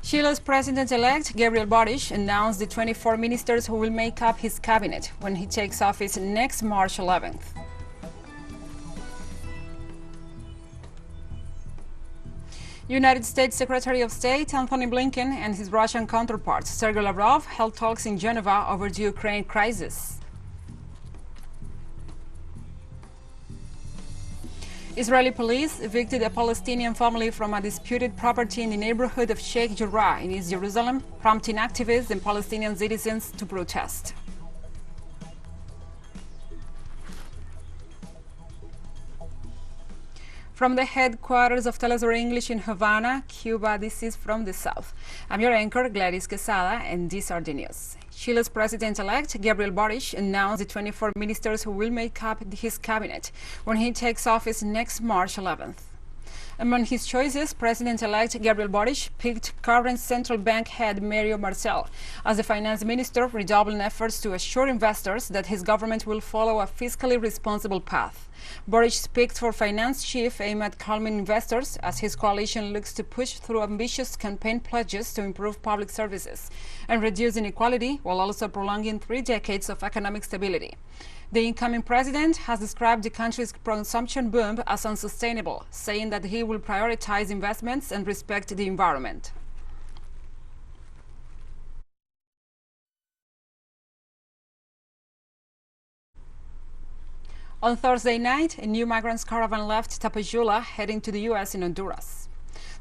Chile's president-elect, Gabriel Boric, announced the 24 ministers who will make up his cabinet when he takes office next March 11th. United States Secretary of State Antony Blinken and his Russian counterpart, Sergey Lavrov, held talks in Geneva over the Ukraine crisis. Israeli police evicted a Palestinian family from a disputed property in the neighborhood of Sheikh Jarrah in East Jerusalem, prompting activists and Palestinian citizens to protest. From the headquarters of teleSUR English in Havana, Cuba, this is From the South. I'm your anchor, Gladys Quesada, and these are the news. Chile's president-elect, Gabriel Boric, announced the 24 ministers who will make up his cabinet when he takes office next March 11th. Among his choices, President-elect Gabriel Boric picked current central bank head Mario Marcel as the finance minister, redoubling efforts to assure investors that his government will follow a fiscally responsible path. Boric picked for finance chief aimed at calming investors as his coalition looks to push through ambitious campaign pledges to improve public services and reduce inequality while also prolonging 3 decades of economic stability. The incoming president has described the country's consumption boom as unsustainable, saying that he will prioritize investments and respect the environment. On Thursday night, a new migrants caravan left Tapajula, heading to the U.S. in Honduras.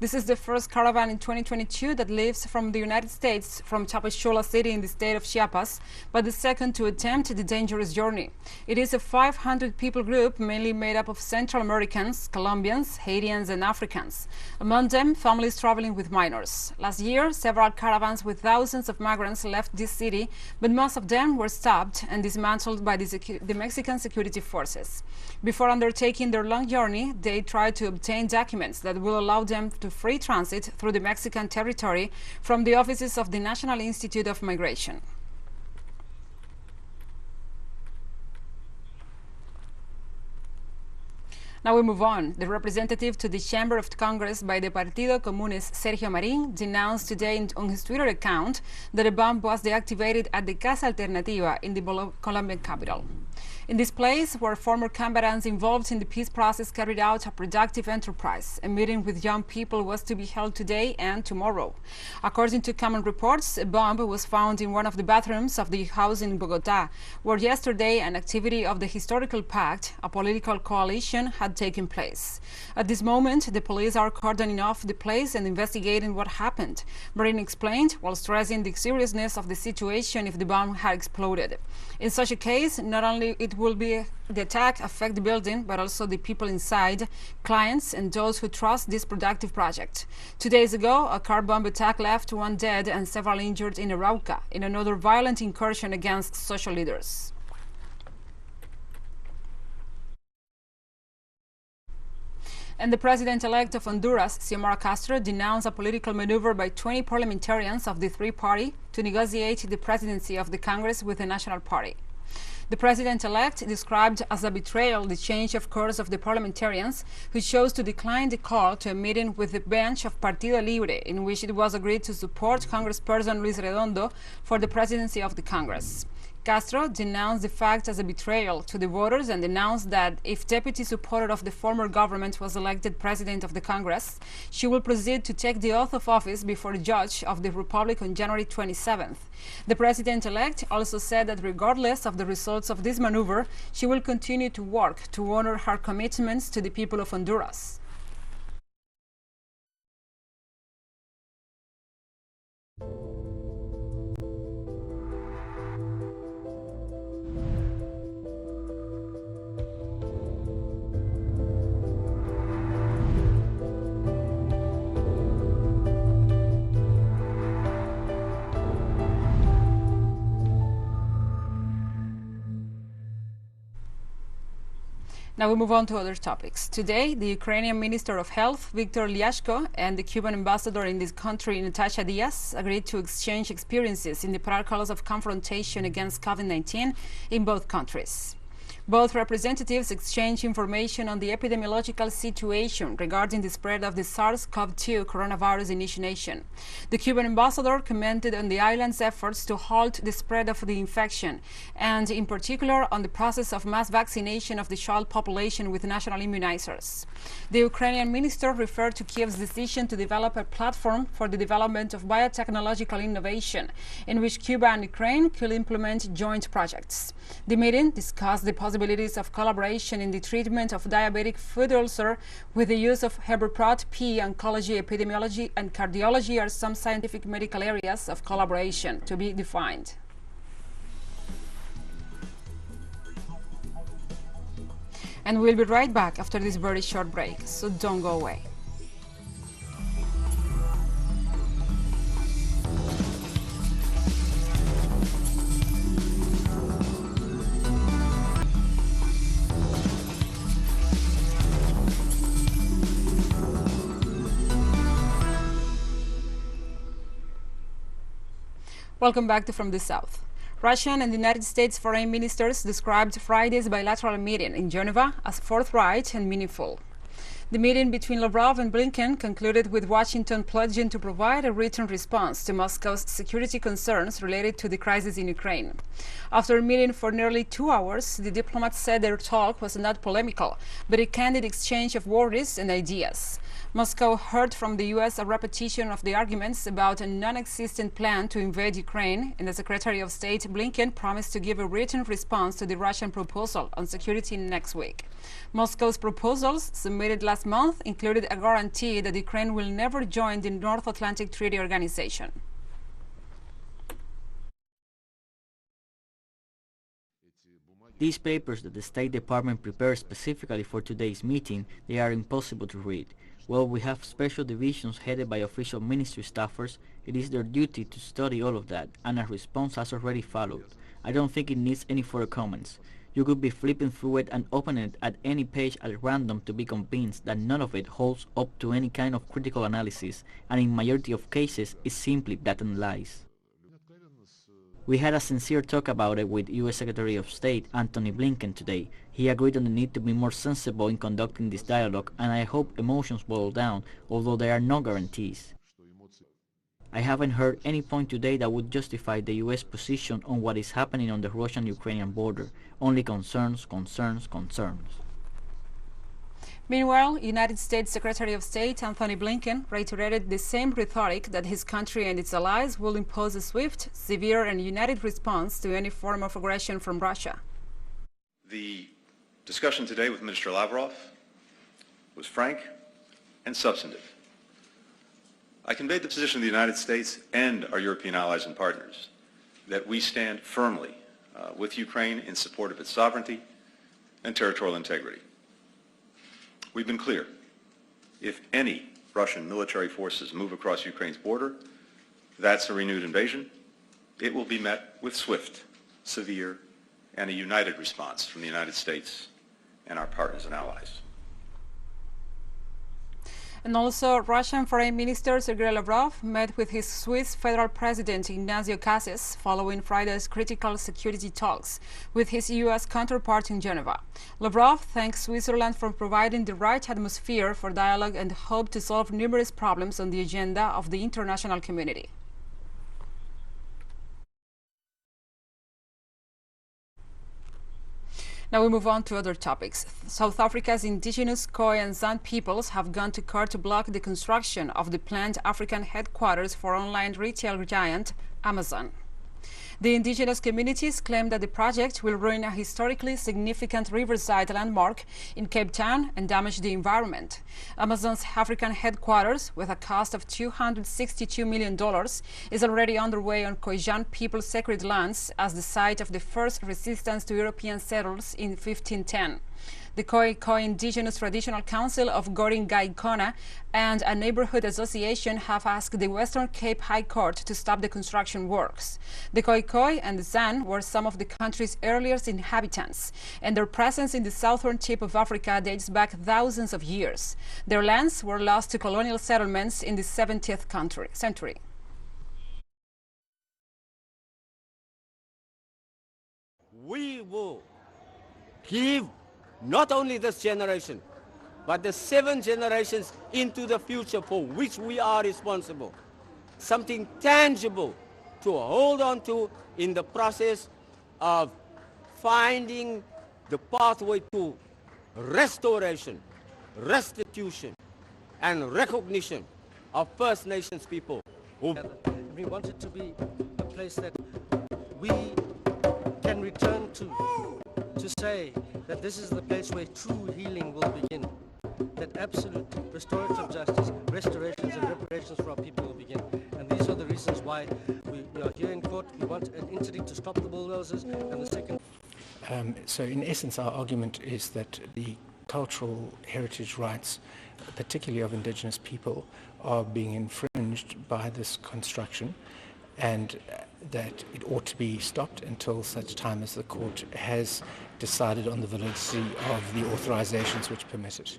This is the first caravan in 2022 that leaves from the United States from Tapachula City in the state of Chiapas, but the second to attempt the dangerous journey. It is a 500-people group mainly made up of Central Americans, Colombians, Haitians, and Africans. Among them, families traveling with minors. Last year, several caravans with thousands of migrants left this city, but most of them were stopped and dismantled by the Mexican security forces. Before undertaking their long journey, they tried to obtain documents that will allow them to free transit through the Mexican territory from the offices of the National Institute of Migration. Now we move on. The representative to the Chamber of Congress by the Partido Comunista, Sergio Marín, denounced today on his Twitter account that a bomb was deactivated at the Casa Alternativa in the Colombian capital. In this place, where former combatants involved in the peace process carried out a productive enterprise, a meeting with young people was to be held today and tomorrow. According to common reports, a bomb was found in one of the bathrooms of the house in Bogotá, where yesterday an activity of the Historical Pact, a political coalition, had taken place. At this moment, the police are cordoning off the place and investigating what happened. Marín explained, while stressing the seriousness of the situation if the bomb had exploded. In such a case, not only will the attack affect the building, but also the people inside, clients, and those who trust this productive project. 2 days ago, a car bomb attack left 1 dead and several injured in Arauca, in another violent incursion against social leaders. And the president-elect of Honduras, Xiomara Castro, denounced a political maneuver by 20 parliamentarians of the Three Party to negotiate the presidency of the Congress with the National Party. The president-elect described as a betrayal the change of course of the parliamentarians who chose to decline the call to a meeting with the bench of Partido Libre, in which it was agreed to support Congressperson Luis Redondo for the presidency of the Congress. Castro denounced the fact as a betrayal to the voters and announced that if deputy supporter of the former government was elected president of the Congress, she will proceed to take the oath of office before a judge of the Republic on January 27th. The president-elect also said that regardless of the results of this maneuver, she will continue to work to honor her commitments to the people of Honduras. Now we move on to other topics. Today, the Ukrainian Minister of Health, Viktor Lyashko, and the Cuban ambassador in this country, Natasha Diaz, agreed to exchange experiences in the protocols of confrontation against COVID-19 in both countries. Both representatives exchanged information on the epidemiological situation regarding the spread of the SARS-CoV-2 coronavirus in each nation. The Cuban ambassador commented on the island's efforts to halt the spread of the infection, and in particular on the process of mass vaccination of the child population with national immunizers. The Ukrainian minister referred to Kiev's decision to develop a platform for the development of biotechnological innovation, in which Cuba and Ukraine could implement joint projects. The meeting discussed the possibilities of collaboration in the treatment of diabetic foot ulcer with the use of Heberprot P. Oncology, epidemiology, and cardiology are some scientific medical areas of collaboration to be defined. And we'll be right back after this very short break, so don't go away. Welcome back to From the South. Russian and United States foreign ministers described Friday's bilateral meeting in Geneva as forthright and meaningful. The meeting between Lavrov and Blinken concluded with Washington pledging to provide a written response to Moscow's security concerns related to the crisis in Ukraine. After meeting for nearly 2 hours, the diplomats said their talk was not polemical, but a candid exchange of worries and ideas. Moscow heard from the U.S. a repetition of the arguments about a non-existent plan to invade Ukraine, and the Secretary of State Blinken promised to give a written response to the Russian proposal on security next week. Moscow's proposals, submitted last month, included a guarantee that Ukraine will never join the North Atlantic Treaty Organization. These papers that the State Department prepared specifically for today's meeting, they are impossible to read. While we have special divisions headed by official ministry staffers, it is their duty to study all of that, and a response has already followed. I don't think it needs any further comments. You could be flipping through it and opening it at any page at random to be convinced that none of it holds up to any kind of critical analysis, and in majority of cases is simply blatant lies. We had a sincere talk about it with U.S. Secretary of State Antony Blinken today. He agreed on the need to be more sensible in conducting this dialogue, and I hope emotions boil down, although there are no guarantees. I haven't heard any point today that would justify the U.S. position on what is happening on the Russian-Ukrainian border. Only concerns, concerns, concerns. Meanwhile, United States Secretary of State Antony Blinken reiterated the same rhetoric that his country and its allies will impose a swift, severe, and united response to any form of aggression from Russia. The discussion today with Minister Lavrov was frank and substantive. I conveyed the position of the United States and our European allies and partners that we stand firmly with Ukraine in support of its sovereignty and territorial integrity. We've been clear. If any Russian military forces move across Ukraine's border, that's a renewed invasion. It will be met with swift, severe, and a united response from the United States and our partners and allies. And also, Russian Foreign Minister Sergey Lavrov met with his Swiss federal president Ignacio Cassis following Friday's critical security talks with his U.S. counterpart in Geneva. Lavrov thanked Switzerland for providing the right atmosphere for dialogue and hoped to solve numerous problems on the agenda of the international community. Now we move on to other topics. South Africa's indigenous Khoi and Zan peoples have gone to court to block the construction of the planned African headquarters for online retail giant Amazon. The indigenous communities claim that the project will ruin a historically significant riverside landmark in Cape Town and damage the environment. Amazon's African headquarters, with a cost of $262 million, is already underway on Khoisan people's sacred lands as the site of the first resistance to European settlers in 1510. The Khoi Indigenous Traditional Council of Goringai-Kona and a neighborhood association have asked the Western Cape High Court to stop the construction works. The Khoi and the Zan were some of the country's earliest inhabitants, and their presence in the southern tip of Africa dates back thousands of years. Their lands were lost to colonial settlements in the 17th century. We will give not only this generation, but the 7 generations into the future for which we are responsible, something tangible to hold on to in the process of finding the pathway to restoration, restitution, and recognition of First Nations people. We want it to be a place that we can return to say that this is the place where true healing will begin, that absolute restorative justice, restorations and reparations for our people will begin. And these are the reasons why we are here in court. We want an interdict to stop the bulldozers, and the second... So in essence, our argument is that the cultural heritage rights, particularly of indigenous people, are being infringed by this construction, and that it ought to be stopped until such time as the court has decided on the validity of the authorizations which permit it.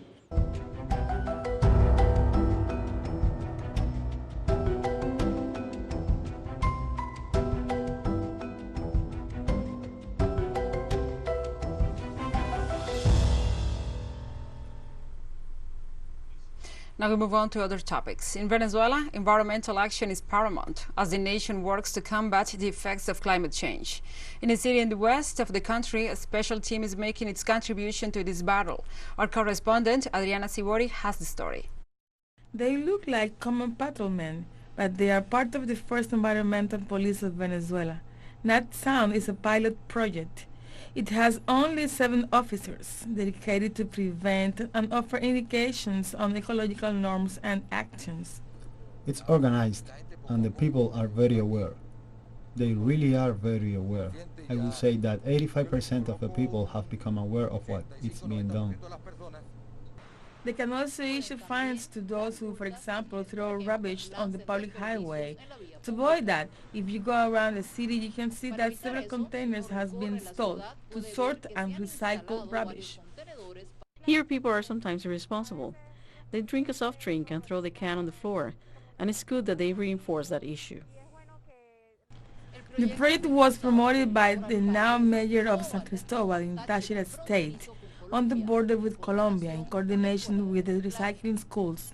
Now we move on to other topics. In Venezuela, environmental action is paramount as the nation works to combat the effects of climate change. In a city in the west of the country, a special team is making its contribution to this battle. Our correspondent, Adriana Sibori, has the story. They look like common patrolmen, but they are part of the first environmental police of Venezuela. Nat Sound is a pilot project. It has only 7 officers dedicated to prevent and offer indications on ecological norms and actions. It's organized and the people are very aware. They really are very aware. I will say that 85% of the people have become aware of what is being done. They can also issue fines to those who, for example, throw rubbish on the public highway. To avoid that, if you go around the city, you can see that several containers have been installed to sort and recycle rubbish. Here, people are sometimes irresponsible. They drink a soft drink and throw the can on the floor, and it's good that they reinforce that issue. The project was promoted by the now mayor of San Cristobal in Táchira State, on the border with Colombia, in coordination with the recycling schools.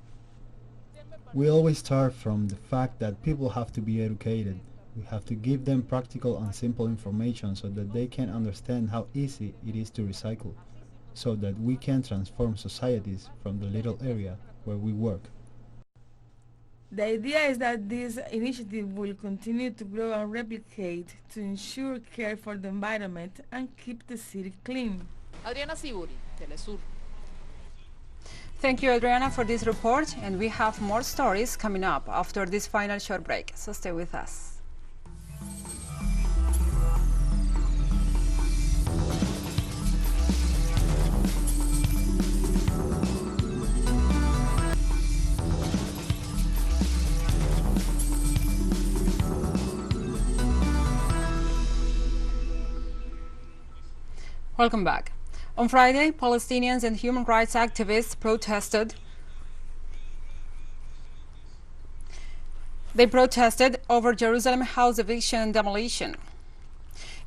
We always start from the fact that people have to be educated. We have to give them practical and simple information so that they can understand how easy it is to recycle, so that we can transform societies from the little area where we work. The idea is that this initiative will continue to grow and replicate to ensure care for the environment and keep the city clean. Adriana Sibori, teleSUR. Thank you, Adriana, for this report, and we have more stories coming up after this final short break, so stay with us. Welcome back. On Friday, Palestinians and human rights activists protested. They protested over Jerusalem house eviction and demolition.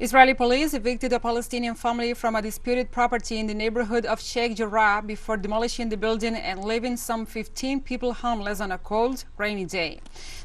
Israeli police evicted a Palestinian family from a disputed property in the neighborhood of Sheikh Jarrah before demolishing the building and leaving some 15 people homeless on a cold, rainy day.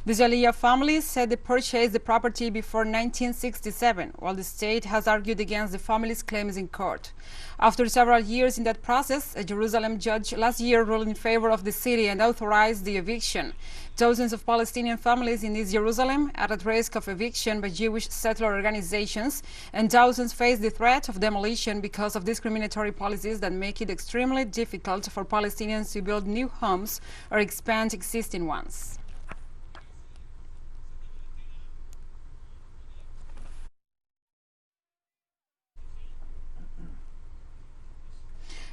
The Jaliyah family said they purchased the property before 1967, while the state has argued against the family's claims in court. After several years in that process, a Jerusalem judge last year ruled in favor of the city and authorized the eviction. Dozens of Palestinian families in East Jerusalem are at risk of eviction by Jewish settler organizations, and thousands face the threat of demolition because of discriminatory policies that make it extremely difficult for Palestinians to build new homes or expand existing ones.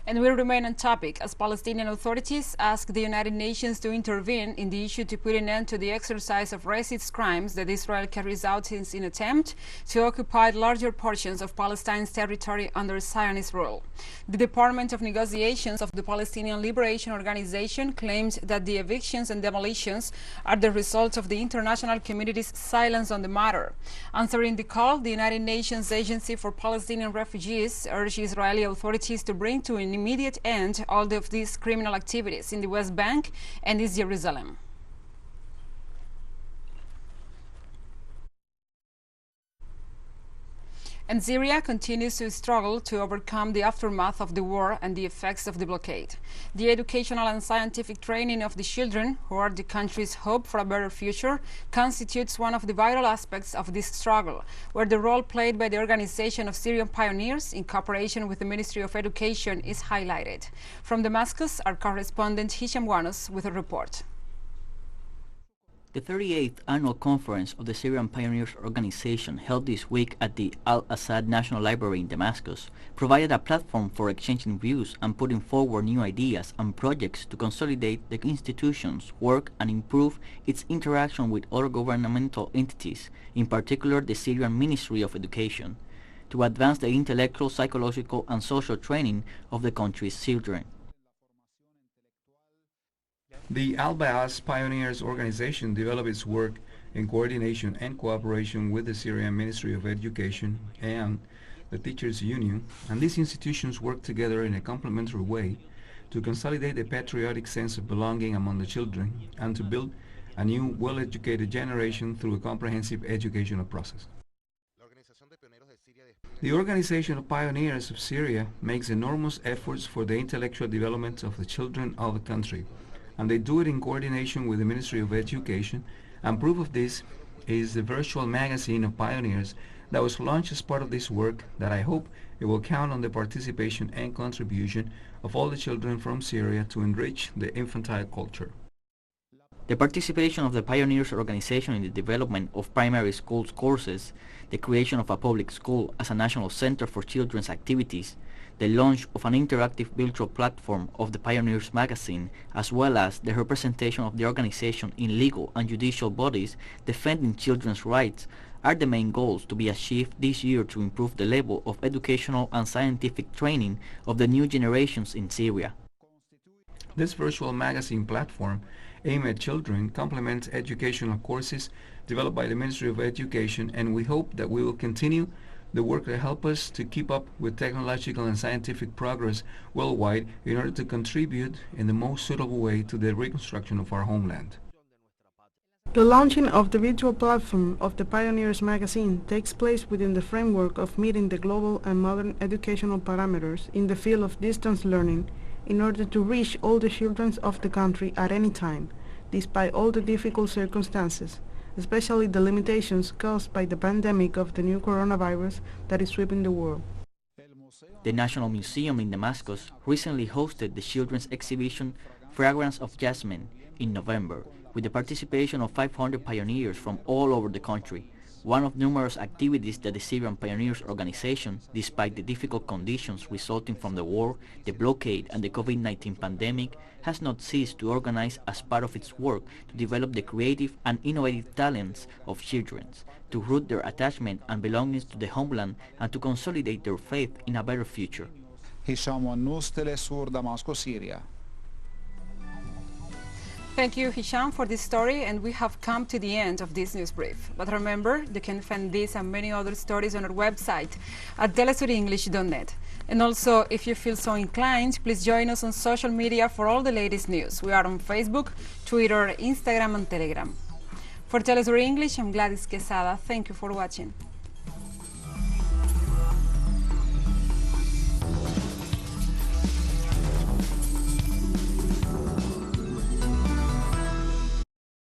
And we remain on topic as Palestinian authorities ask the United Nations to intervene in the issue to put an end to the exercise of racist crimes that Israel carries out in an attempt to occupy larger portions of Palestine's territory under Zionist rule. The Department of Negotiations of the Palestinian Liberation Organization claimed that the evictions and demolitions are the result of the international community's silence on the matter. Answering the call, the United Nations Agency for Palestinian Refugees urged Israeli authorities to bring to an immediate end all of these criminal activities in the West Bank and East Jerusalem. And Syria continues to struggle to overcome the aftermath of the war and the effects of the blockade. The educational and scientific training of the children, who are the country's hope for a better future, constitutes one of the vital aspects of this struggle, where the role played by the Organization of Syrian Pioneers in cooperation with the Ministry of Education is highlighted. From Damascus, our correspondent Hisham Wanos with a report. The 38th Annual Conference of the Syrian Pioneers Organization, held this week at the Al-Assad National Library in Damascus, provided a platform for exchanging views and putting forward new ideas and projects to consolidate the institution's work and improve its interaction with other governmental entities, in particular the Syrian Ministry of Education, to advance the intellectual, psychological and social training of the country's children. The Al-Baas Pioneers Organization developed its work in coordination and cooperation with the Syrian Ministry of Education and the Teachers Union, and these institutions work together in a complementary way to consolidate a patriotic sense of belonging among the children and to build a new, well-educated generation through a comprehensive educational process. The Organization of Pioneers of Syria makes enormous efforts for the intellectual development of the children of the country, and they do it in coordination with the Ministry of Education, and proof of this is the virtual magazine of pioneers that was launched as part of this work, that I hope it will count on the participation and contribution of all the children from Syria to enrich the infantile culture. The participation of the Pioneers Organization in the development of primary schools courses, the creation of a public school as a national center for children's activities, the launch of an interactive virtual platform of the Pioneers magazine, as well as the representation of the organization in legal and judicial bodies defending children's rights, are the main goals to be achieved this year to improve the level of educational and scientific training of the new generations in Syria. This virtual magazine platform aimed at children complements educational courses developed by the Ministry of Education, and we hope that we will continue the work to help us to keep up with technological and scientific progress worldwide in order to contribute in the most suitable way to the reconstruction of our homeland. The launching of the virtual platform of the Pioneers magazine takes place within the framework of meeting the global and modern educational parameters in the field of distance learning in order to reach all the children of the country at any time, despite all the difficult circumstances, especially the limitations caused by the pandemic of the new coronavirus that is sweeping the world. The National Museum in Damascus recently hosted the children's exhibition Fragrance of Jasmine in November, with the participation of 500 pioneers from all over the country, one of numerous activities that the Syrian Pioneers Organization, despite the difficult conditions resulting from the war, the blockade and the COVID-19 pandemic, has not ceased to organize as part of its work to develop the creative and innovative talents of children, to root their attachment and belongings to the homeland, and to consolidate their faith in a better future. Hisham Wanos, teleSUR, Damascus, Syria. Thank you, Hisham, for this story, and we have come to the end of this news brief. But remember, you can find this and many other stories on our website at telesurenglish.net. And also, if you feel so inclined, please join us on social media for all the latest news. We are on Facebook, Twitter, Instagram, and Telegram. For telesur English, I'm Gladys Quesada. Thank you for watching.